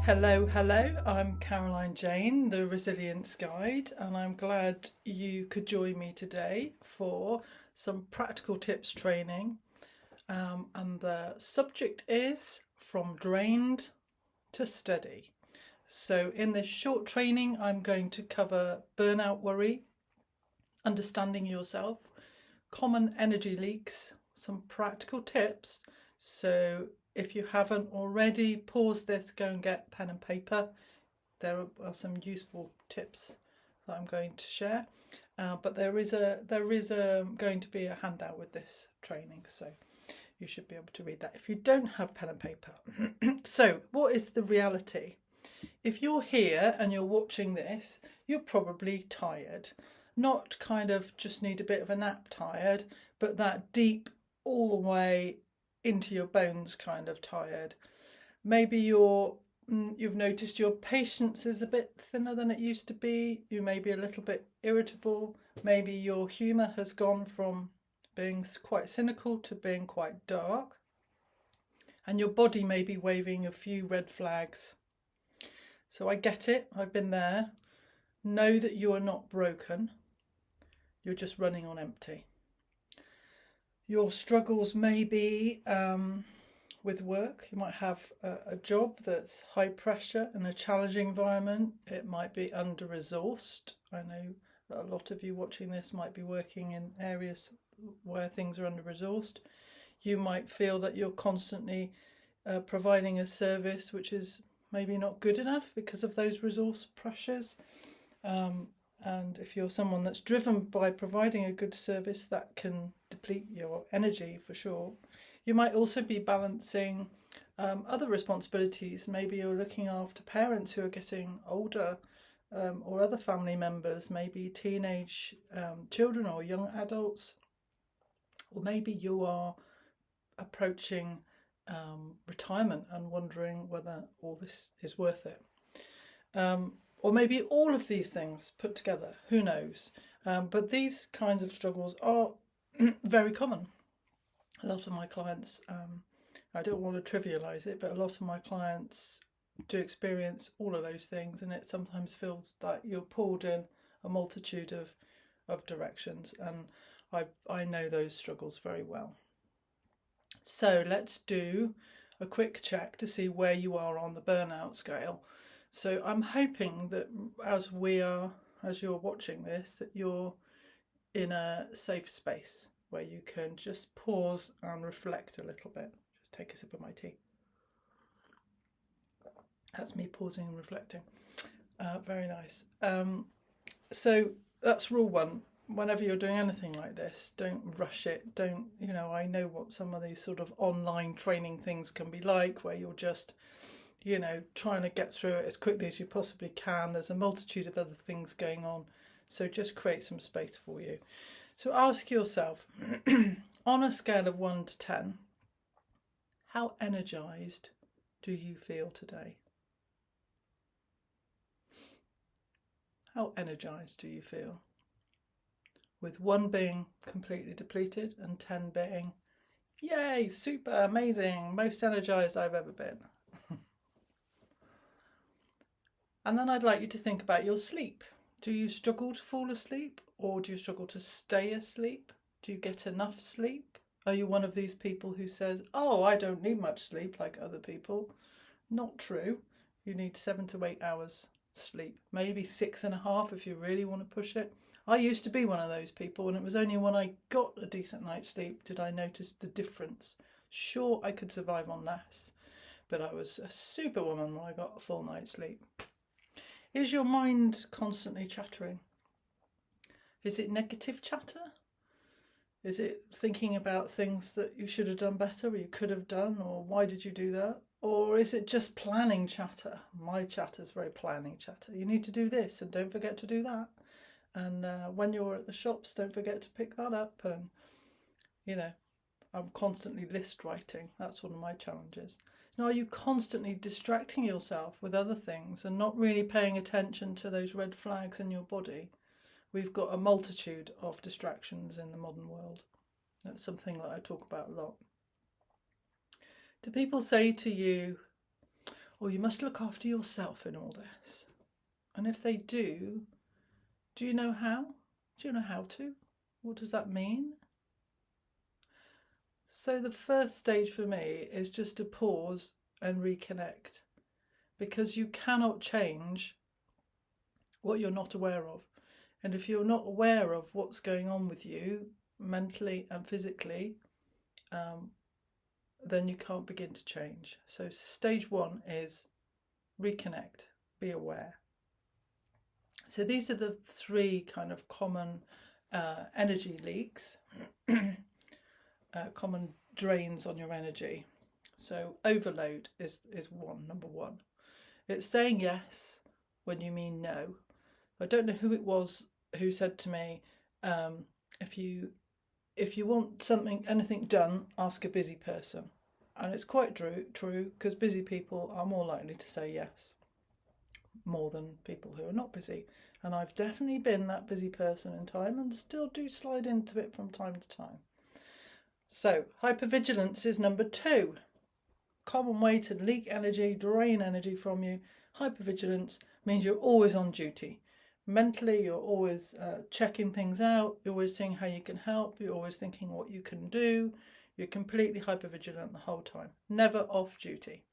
Hello, I'm Jaine, the Resilience Guide, and I'm glad you could join me today for some practical tips training. And the subject is from drained to steady. So, in this short training, I'm going to cover burnout worry, understanding yourself, common energy leaks, some practical tips. So if you haven't already, pause this, go and get pen and paper. There are some useful tips that I'm going to share. But there is going to be a handout with this training, so you should be able to read that if you don't have pen and paper. So what is the reality? If you're here and you're watching this, you're probably tired. Not kind of just need a bit of a nap tired, but that deep all the way into your bones kind of tired. Maybe you've noticed your patience is a bit thinner than it used to be. You may be a little bit irritable. Maybe your humour has gone from being quite cynical to being quite dark. And your body may be waving a few red flags. So I get it, I've been there. Know that you are not broken. You're just running on empty. Your struggles may be with work. You might have a job that's high pressure in a challenging environment. It might be under-resourced. I know that a lot of you watching this might be working in areas where things are under-resourced. You might feel that you're constantly providing a service which is maybe not good enough because of those resource pressures. And if you're someone that's driven by providing a good service, that can deplete your energy for sure. You might also be balancing other responsibilities. Maybe you're looking after parents who are getting older, or other family members, maybe teenage children or young adults. Or maybe you are approaching retirement and wondering whether all this is worth it. Or maybe all of these things put together, who knows? But these kinds of struggles are very common. A lot of my clients, I don't want to trivialise it, but a lot of my clients do experience all of those things, and it sometimes feels like you're pulled in a multitude of directions, and I know those struggles very well. So let's do a quick check to see where you are on the burnout scale. So I'm hoping that as you're watching this, that you're in a safe space where you can just pause and reflect a little bit. Just take a sip of my tea. That's me pausing and reflecting. Very nice. So that's rule one. Whenever you're doing anything like this, don't rush it. Don't, I know what some of these sort of online training things can be like, where you're just trying to get through it as quickly as you possibly can. There's a multitude of other things going on. So just create some space for you. So ask yourself, on a scale of 1 to 10, how energized do you feel today? How energized do you feel? With 1 being completely depleted and 10 being, yay, super, amazing, most energized I've ever been. And then I'd like you to think about your sleep. Do you struggle to fall asleep, or do you struggle to stay asleep? Do you get enough sleep? Are you one of these people who says, oh, I don't need much sleep like other people? Not true. You need 7 to 8 hours sleep, maybe 6.5 if you really want to push it. I used to be one of those people, and it was only when I got a decent night's sleep did I notice the difference. Sure, I could survive on less, but I was a superwoman when I got a full night's sleep. Is your mind constantly chattering? Is it negative chatter? Is it thinking about things that you should have done better, or you could have done, or why did you do that? Or is it just planning chatter? My chatter is very planning chatter. You need to do this and don't forget to do that. And when you're at the shops, don't forget to pick that up. And, I'm constantly list writing. That's one of my challenges. Now, are you constantly distracting yourself with other things and not really paying attention to those red flags in your body? We've got a multitude of distractions in the modern world. That's something that I talk about a lot. Do people say to you, or you must look after yourself in all this. And if they do you know how? Do you know how to? What does that mean? So the first stage for me is just to pause and reconnect, because you cannot change what you're not aware of. And if you're not aware of what's going on with you mentally and physically, then you can't begin to change. So stage one is reconnect, be aware. So these are the three kind of common energy leaks, common drains on your energy. So overload is number one. It's saying yes when you mean no. I don't know who it was who said to me, if you want anything done, ask a busy person. And it's quite true, because busy people are more likely to say yes, more than people who are not busy. And I've definitely been that busy person in time, and still do slide into it from time to time. So hypervigilance is number two. Common way to leak energy, drain energy from you. Hypervigilance means you're always on duty. Mentally, you're always checking things out. You're always seeing how you can help. You're always thinking what you can do. You're completely hypervigilant the whole time, never off duty.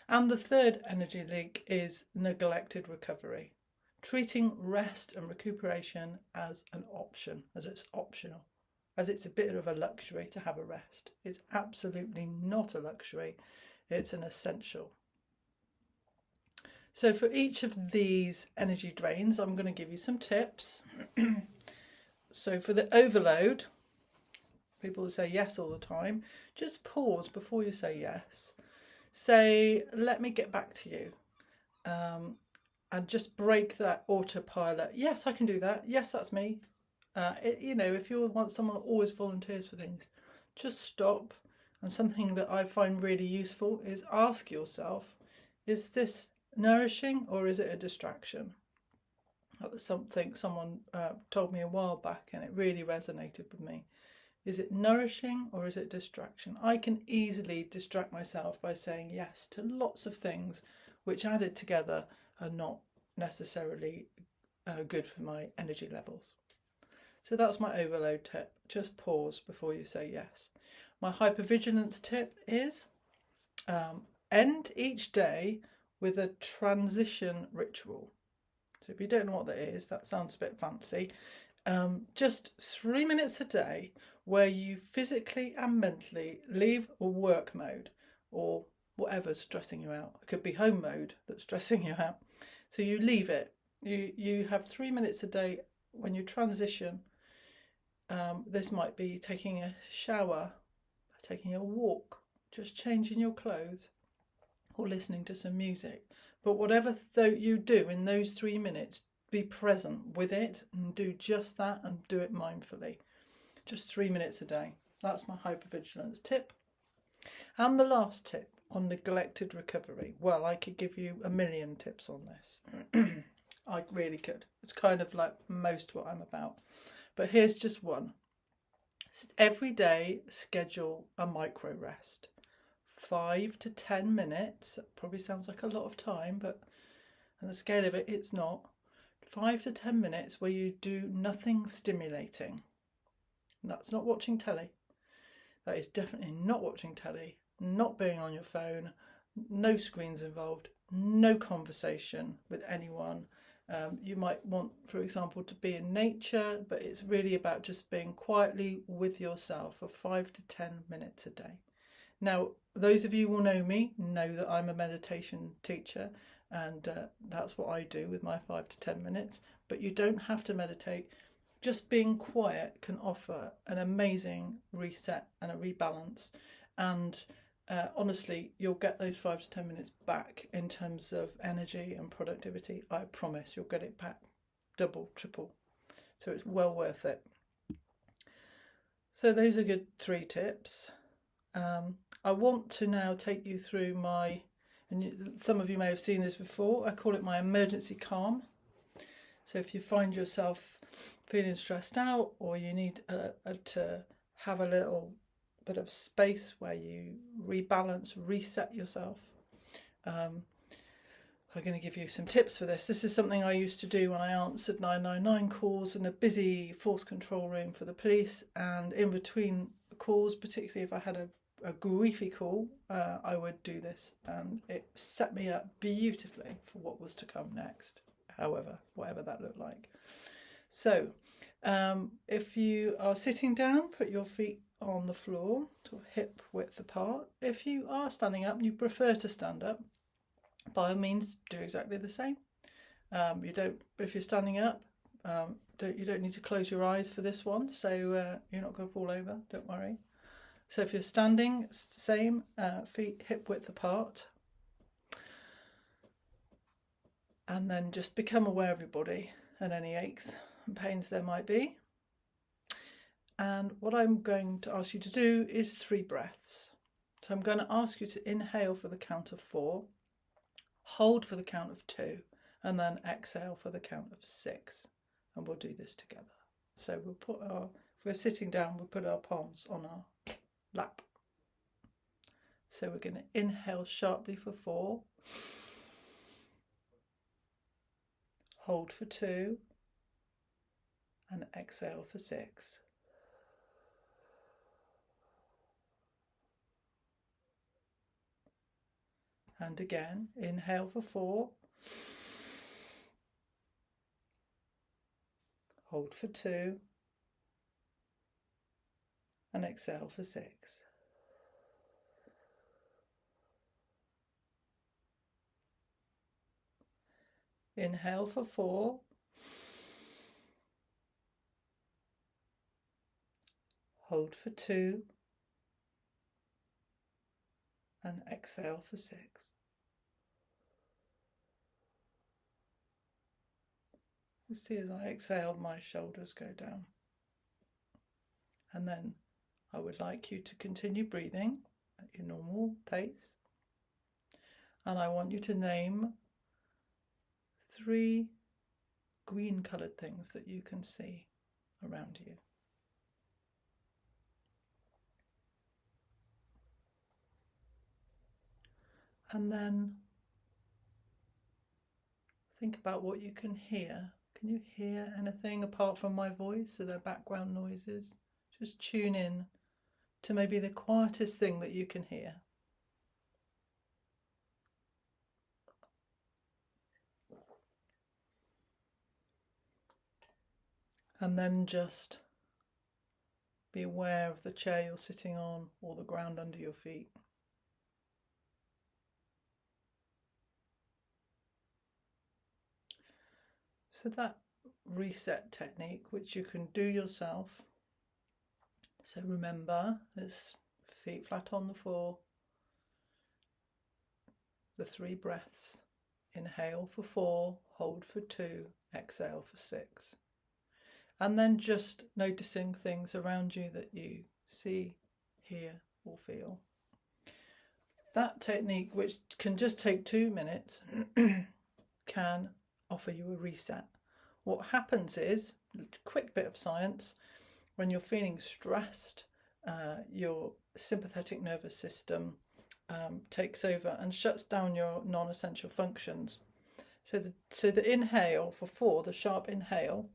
And the third energy leak is neglected recovery. Treating rest and recuperation as an option, as it's optional, as it's a bit of a luxury to have a rest. It's absolutely not a luxury, it's an essential. So for each of these energy drains, I'm going to give you some tips. So for the overload, people who say yes all the time, just pause before you say yes. Say, let me get back to you. And just break that autopilot. Yes, I can do that. Yes, that's me. If you want someone that always volunteers for things, just stop. And something that I find really useful is ask yourself, is this nourishing or is it a distraction? That was something someone told me a while back, and it really resonated with me. Is it nourishing or is it distraction? I can easily distract myself by saying yes to lots of things, which added together are not necessarily good for my energy levels. So that's my overload tip. Just pause before you say yes. My hypervigilance tip is end each day with a transition ritual. So if you don't know what that is, that sounds a bit fancy. Just 3 minutes a day where you physically and mentally leave a work mode or whatever's stressing you out. It could be home mode that's stressing you out. So you leave it. You have 3 minutes a day when you transition. This might be taking a shower, taking a walk, just changing your clothes, or listening to some music. But whatever you do in those 3 minutes, be present with it and do just that, and do it mindfully. Just 3 minutes a day. That's my hypervigilance tip. And the last tip on neglected recovery. Well, I could give you a million tips on this. I really could. It's kind of like most what I'm about. But here's just one. Every day, schedule a micro rest. 5 to 10 minutes. That probably sounds like a lot of time, but on the scale of it, it's not. 5 to 10 minutes where you do nothing stimulating. And that's not watching telly. That is definitely not watching telly, not being on your phone, no screens involved, no conversation with anyone. You might want, for example, to be in nature, but it's really about just being quietly with yourself for 5 to 10 minutes a day. Now, those of you who will know me know that I'm a meditation teacher, and that's what I do with my 5 to 10 minutes. But you don't have to meditate. Just being quiet can offer an amazing reset and a rebalance. And honestly, you'll get those 5 to 10 minutes back in terms of energy and productivity. I promise you'll get it back double, triple. So it's well worth it. So those are good 3 tips. I want to now take you through and some of you may have seen this before, I call it my emergency calm. So if you find yourself feeling stressed out, or you need to have a little bit of space where you rebalance, reset yourself, I'm going to give you some tips for this. This is something I used to do when I answered 999 calls in a busy force control room for the police, and in between calls, particularly if I had a griefy call, I would do this, and it set me up beautifully for what was to come next, however, whatever that looked like. So if you are sitting down, put your feet on the floor, sort of hip width apart. If you are standing up and you prefer to stand up, by all means do exactly the same. If you're standing up, you don't need to close your eyes for this one, so you're not going to fall over, don't worry. So if you're standing, same, feet hip width apart, and then just become aware of your body and any aches and pains there might be. And what I'm going to ask you to do is 3 breaths. So I'm going to ask you to inhale for the count of 4, hold for the count of 2, and then exhale for the count of 6. And we'll do this together. So if we're sitting down, we'll put our palms on our lap. So we're going to inhale sharply for 4, hold for 2, and exhale for 6. And again, inhale for 4, hold for 2, and exhale for 6. Inhale for 4, hold for 2, and exhale for 6. You see, as I exhale, my shoulders go down. And then I would like you to continue breathing at your normal pace. And I want you to name 3 green coloured things that you can see around you. And then think about what you can hear. Can you hear anything apart from my voice? Are there background noises? Just tune in to maybe the quietest thing that you can hear. And then just be aware of the chair you're sitting on or the ground under your feet. So that reset technique, which you can do yourself. So remember, there's feet flat on the floor, the 3 breaths. Inhale for 4, hold for 2, exhale for 6. And then just noticing things around you that you see, hear, or feel. That technique, which can just take 2 minutes, can offer you a reset. What happens is, a quick bit of science, when you're feeling stressed, your sympathetic nervous system takes over and shuts down your non-essential functions. So the inhale for 4, the sharp inhale,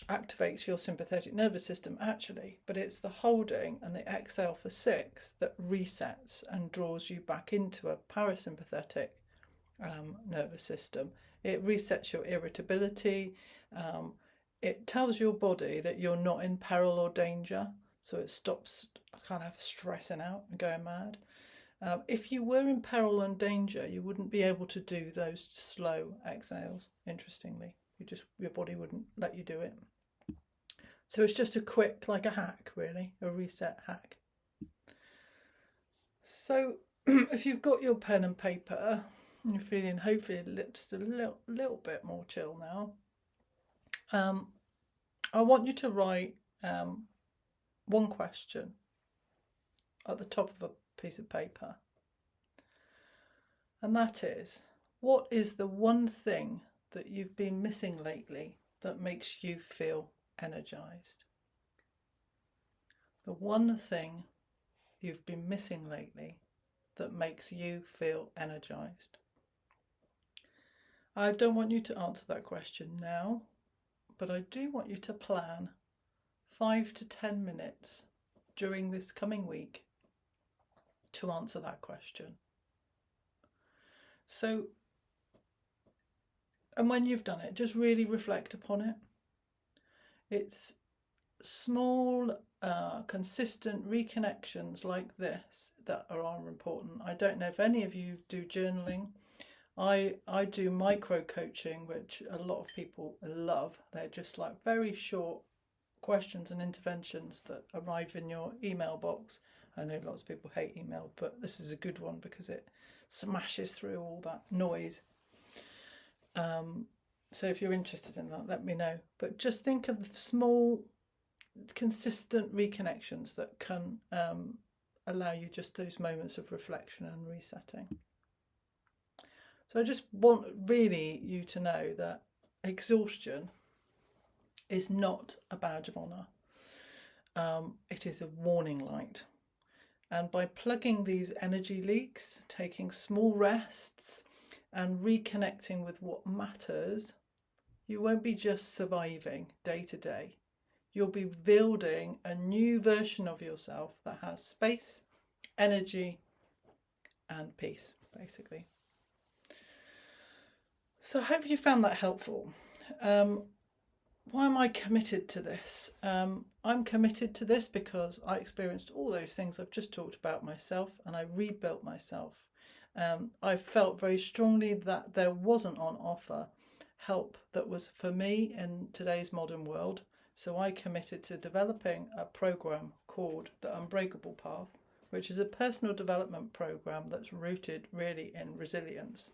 activates your sympathetic nervous system actually, but it's the holding and the exhale for 6 that resets and draws you back into a parasympathetic nervous system. It resets your irritability. It tells your body that you're not in peril or danger, so it stops kind of stressing out and going mad. If you were in peril and danger, you wouldn't be able to do those slow exhales, interestingly. Your body wouldn't let you do it. So it's just a quick, like a hack really, a reset hack. So if you've got your pen and paper, and you're feeling hopefully just a little bit more chill now, I want you to write one question at the top of a piece of paper. And that is, what is the one thing that you've been missing lately that makes you feel energized? The one thing you've been missing lately that makes you feel energized. I don't want you to answer that question now, but I do want you to plan 5 to 10 minutes during this coming week to answer that question. So, and when you've done it, just really reflect upon it. It's small, consistent reconnections like this that are important. I don't know if any of you do journaling. I do micro coaching, which a lot of people love. They're just like very short questions and interventions that arrive in your email box. I know lots of people hate email, but this is a good one because it smashes through all that noise. So if you're interested in that, let me know. But just think of the small, consistent reconnections that can allow you just those moments of reflection and resetting. So I just want really you to know that exhaustion is not a badge of honour. It is a warning light. And by plugging these energy leaks, taking small rests and reconnecting with what matters, you won't be just surviving day to day. You'll be building a new version of yourself that has space, energy, and peace, basically. So I hope you found that helpful. Why am I committed to this? I'm committed to this because I experienced all those things I've just talked about myself, and I rebuilt myself. I felt very strongly that there wasn't on offer help that was for me in today's modern world. So I committed to developing a program called The Unbreakable Path, which is a personal development program that's rooted really in resilience.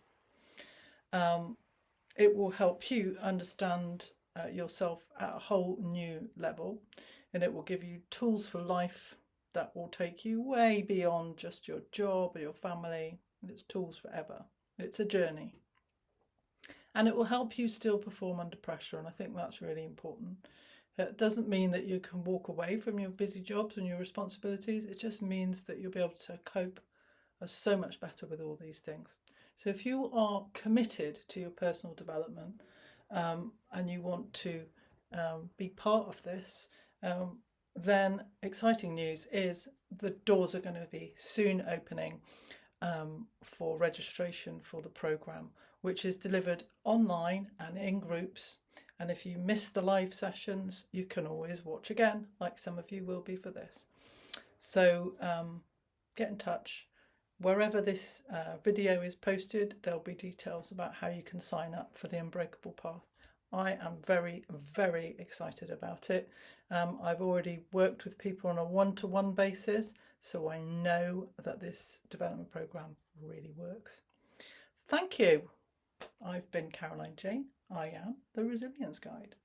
It will help you understand yourself at a whole new level, and it will give you tools for life that will take you way beyond just your job or your family. It's tools forever. It's a journey. And it will help you still perform under pressure, and I think that's really important. It doesn't mean that you can walk away from your busy jobs and your responsibilities. It just means that you'll be able to cope so much better with all these things. So if you are committed to your personal development and you want to be part of this, then exciting news is the doors are going to be soon opening for registration for the programme, which is delivered online and in groups. And if you miss the live sessions, you can always watch again, like some of you will be for this. So get in touch. Wherever this video is posted, there'll be details about how you can sign up for the Unbreakable Path. I am very, very excited about it. I've already worked with people on a one-to-one basis, so I know that this development programme really works. Thank you. I've been Caroline Jaine. I am the Resilience Guide.